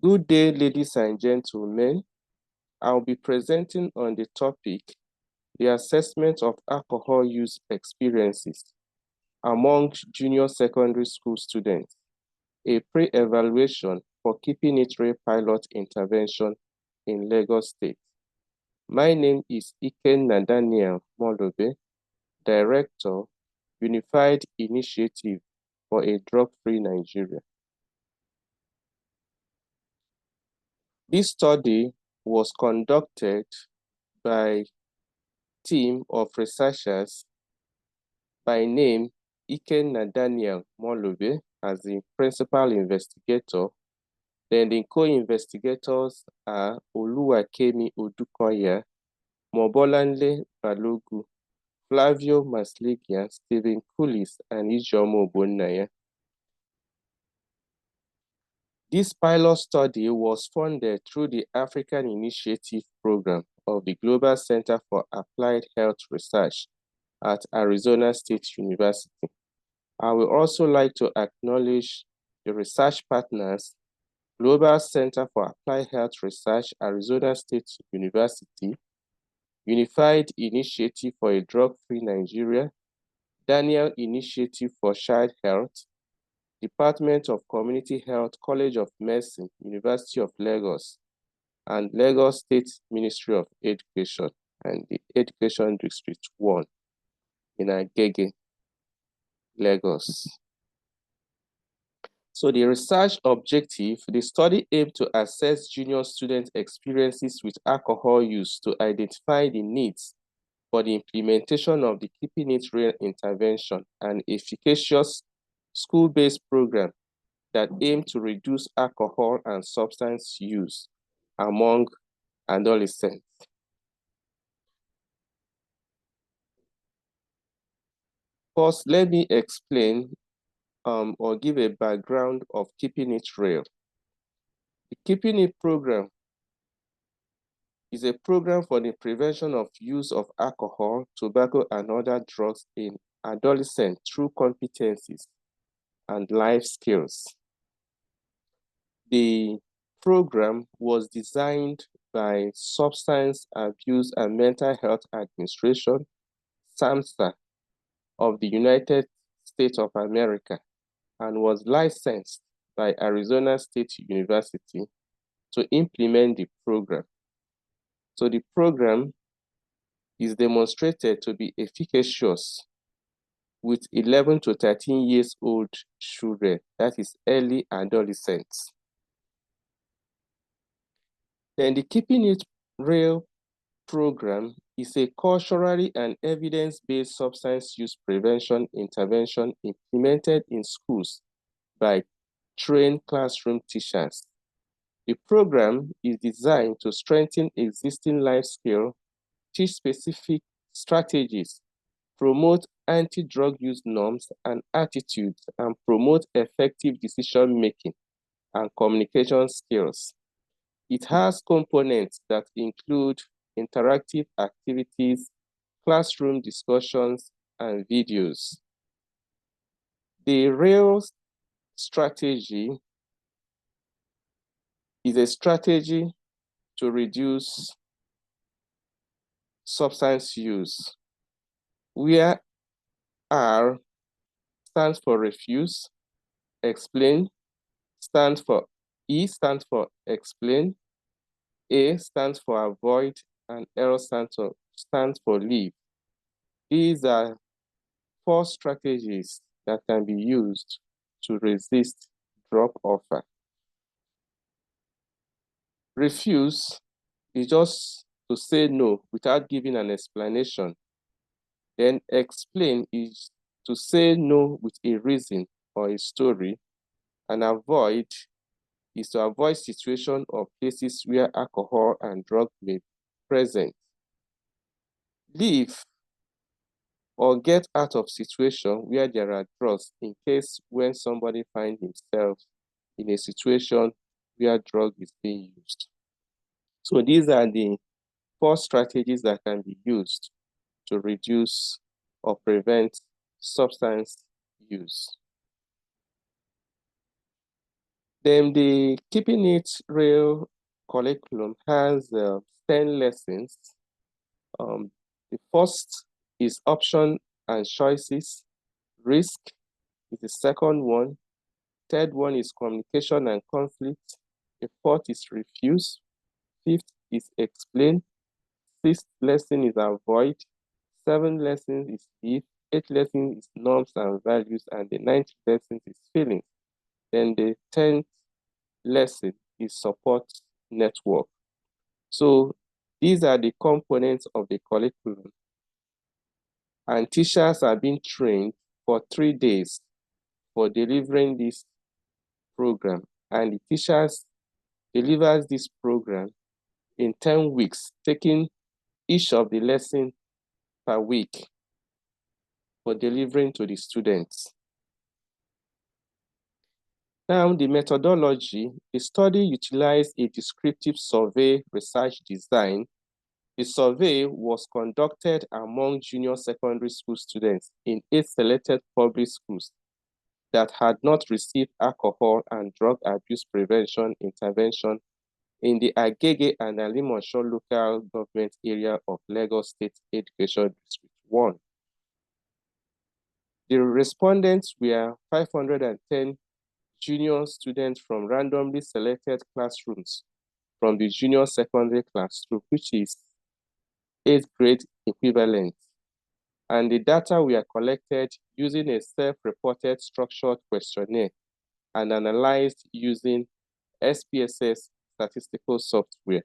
Good day, ladies and gentlemen. I'll be presenting on the topic, the assessment of alcohol use experiences among junior secondary school students, a pre-evaluation for Keeping It Real pilot intervention in Lagos State. My name is Ikenna Molobe, Director, Unified Initiative for a Drug-Free Nigeria. This study was conducted by a team of researchers by name Ikenna Molobe as the principal investigator. Then the co-investigators are Oluwakemi Odukoya, Mobolanle Balogu, Flavio Masligia, Stephen Kulis, and Ijomo Bonaya. This pilot study was funded through the African Initiative Program of the Global Center for Applied Health Research at Arizona State University. I would also like to acknowledge the research partners, Global Center for Applied Health Research, Arizona State University, Unified Initiative for a Drug-Free Nigeria, Daniel Initiative for Child Health, Department of Community Health, College of Medicine, University of Lagos, and Lagos State Ministry of Education, and the Education District 1 in Agege, Lagos. So the research objective, the study aimed to assess junior student experiences with alcohol use to identify the needs for the implementation of the Keeping It Real intervention, an efficacious school-based program that aimed to reduce alcohol and substance use among adolescents. First, let me explain or give a background of Keeping It Real. The Keeping It program is a program for the prevention of use of alcohol, tobacco, and other drugs in adolescents through competencies and life skills. The program was designed by Substance Abuse and Mental Health Administration, SAMHSA, of the United States of America, and was licensed by Arizona State University to implement the program. So the program is demonstrated to be efficacious with 11 to 13 years old children, that is early adolescents. Then the Keeping It Real program is a culturally and evidence-based substance use prevention intervention implemented in schools by trained classroom teachers. The program is designed to strengthen existing life skills, teach specific strategies, promote anti-drug use norms and attitudes, and promote effective decision-making and communication skills. It has components that include interactive activities, classroom discussions, and videos. The real strategy is a strategy to reduce substance use, where R stands for refuse, explain, E stands for explain, A stands for avoid, and L stands for leave. These are 4 strategies that can be used to resist drug offer. Refuse is just to say no without giving an explanation. Then explain is to say no with a reason or a story. And avoid is to avoid situations or places where alcohol and drug may be present. Leave or get out of situation where there are drugs, in case when somebody finds himself in a situation where drug is being used. So these are the 4 strategies that can be used to reduce or prevent substance use. Then the Keeping It Real curriculum has 10 lessons. The first is option and choices. Risk is the second one. Third one is communication and conflict. The fourth is refuse. Fifth is explain. Sixth lesson is avoid. Seventh lesson is if. Eighth lesson is norms and values. And the ninth lesson is feelings. Then the 10th lesson is support network. So these are the components of the curriculum. And teachers are being trained for 3 days for delivering this program. And the teachers delivers this program in 10 weeks, taking each of the lessons per week for delivering to the students. Now, the methodology, the study utilized a descriptive survey research design. The survey was conducted among junior secondary school students in 8 selected public schools that had not received alcohol and drug abuse prevention intervention in the Agege and Alimosho local government area of Lagos State Education District 1. The respondents were 510 junior students from randomly selected classrooms from the junior secondary classroom, which is 8th grade equivalent. And the data were collected using a self-reported structured questionnaire and analyzed using SPSS statistical software.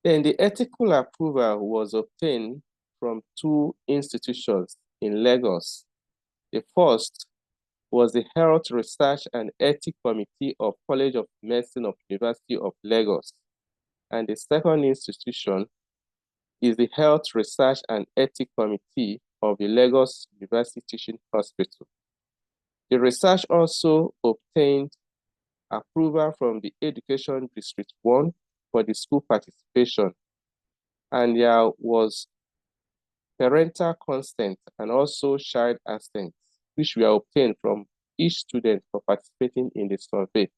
Then the ethical approval was obtained from 2 institutions in Lagos. The first was the Health Research and Ethics Committee of College of Medicine of University of Lagos. And the second institution is the Health Research and Ethics Committee of the Lagos University Teaching Hospital. The research also obtained approval from the Education District 1 for the school participation. And there was parental consent and also child assent, which were obtained from each student for participating in the survey.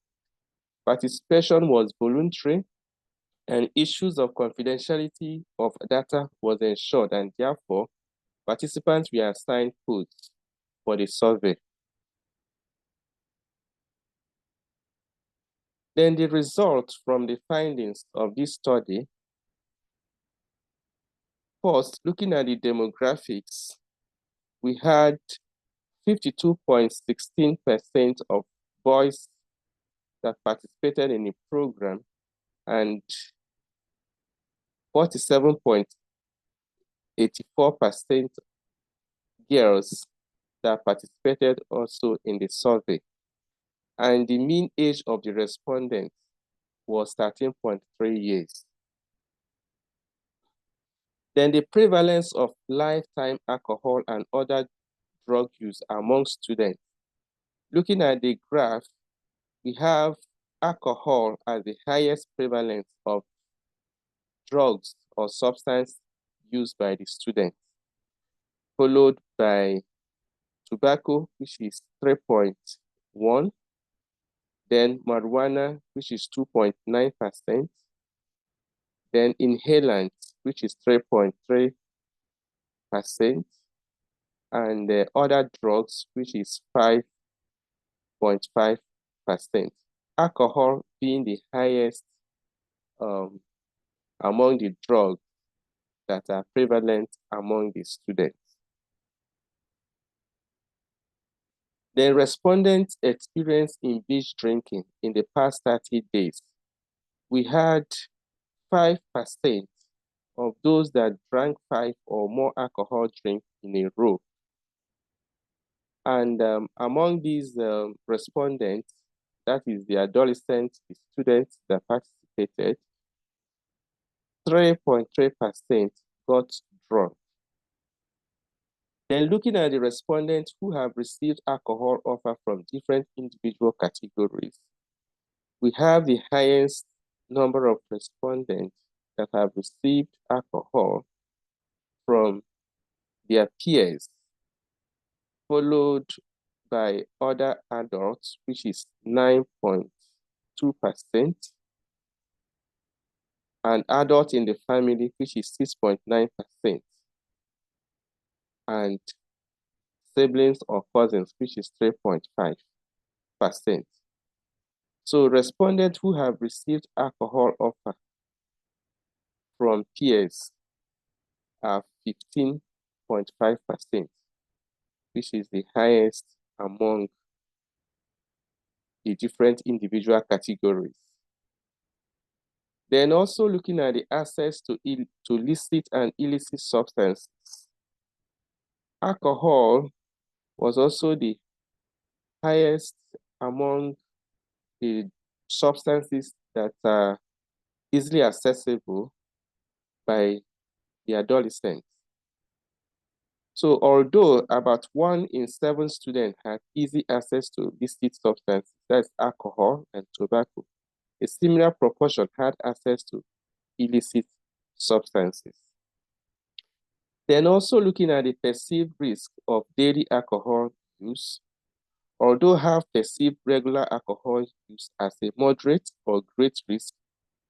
Participation was voluntary, and issues of confidentiality of data was ensured, and therefore participants were assigned codes for the survey. Then the results from the findings of this study. First, looking at the demographics, we had 52.16% of boys that participated in the program and 47.84% girls that participated also in the survey. And the mean age of the respondents was 13.3 years. Then the prevalence of lifetime alcohol and other drug use among students. Looking at the graph, we have alcohol as the highest prevalence of drugs or substance used by the students, followed by tobacco, which is 3.1, then marijuana, which is 2.9%, then inhalants, which is 3.3%, and other drugs, which is 5.5%. Alcohol being the highest among the drugs that are prevalent among the students. The respondents experienced in binge drinking in the past 30 days. We had 5% of those that drank 5 or more alcohol drinks in a row. And among these respondents, that is the adolescents, the students that participated, 3.3% got drunk. Then looking at the respondents who have received alcohol offer from different individual categories, we have the highest number of respondents that have received alcohol from their peers, followed by other adults, which is 9.2%, and adults in the family, which is 6.9%, and siblings or cousins, which is 3.5%. So respondents who have received alcohol offer from peers are 15.5%, which is the highest among the different individual categories. Then also looking at the access to licit and illicit substances. Alcohol was also the highest among the substances that are easily accessible by the adolescents. So although about 1 in 7 students had easy access to illicit substances, that's alcohol and tobacco, a similar proportion had access to illicit substances. Then also looking at the perceived risk of daily alcohol use, although half perceived regular alcohol use as a moderate or great risk,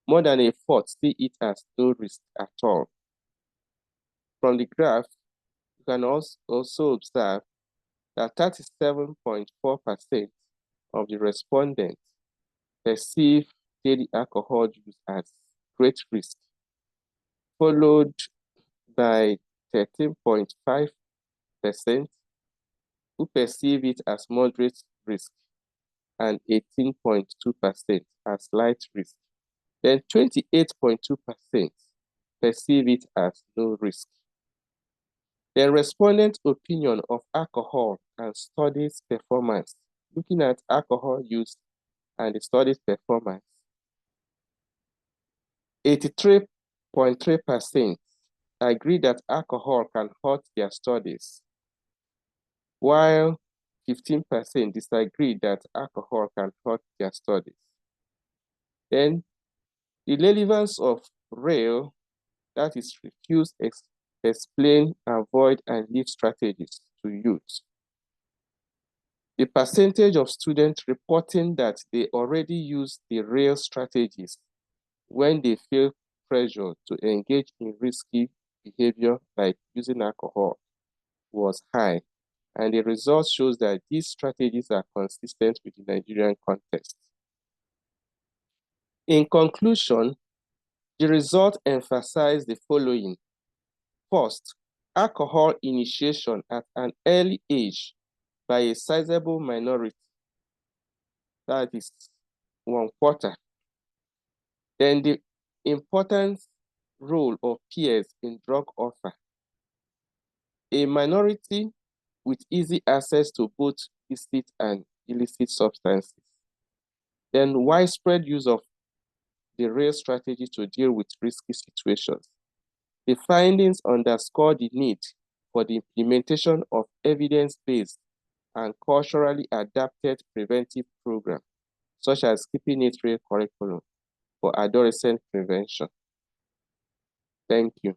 more than a fourth see it as no risk at all. From the graph, you can also observe that 37.4% of the respondents perceive daily alcohol use as great risk, followed by 13.5% who perceive it as moderate risk and 18.2% as light risk. Then 28.2% perceive it as no risk. The respondent opinion of alcohol and studies performance, looking at alcohol use and the studies performance, 83.3% agree that alcohol can hurt their studies, while 15% disagree that alcohol can hurt their studies. Then the relevance of RAIL, that is refuse, explain, avoid, and leave strategies to youth. The percentage of students reporting that they already use the RAIL strategies when they feel pressure to engage in risky behavior like using alcohol was high, and the result shows that these strategies are consistent with the Nigerian context. In conclusion, the result emphasized the following. First, alcohol initiation at an early age by a sizable minority, that is 1/4. Then the important role of peers in drug offer. A minority with easy access to both illicit and illicit substances. Then widespread use of the RAIL strategy to deal with risky situations. The findings underscore the need for the implementation of evidence-based and culturally adapted preventive programs, such as keeping it real curriculum for adolescent prevention. Thank you.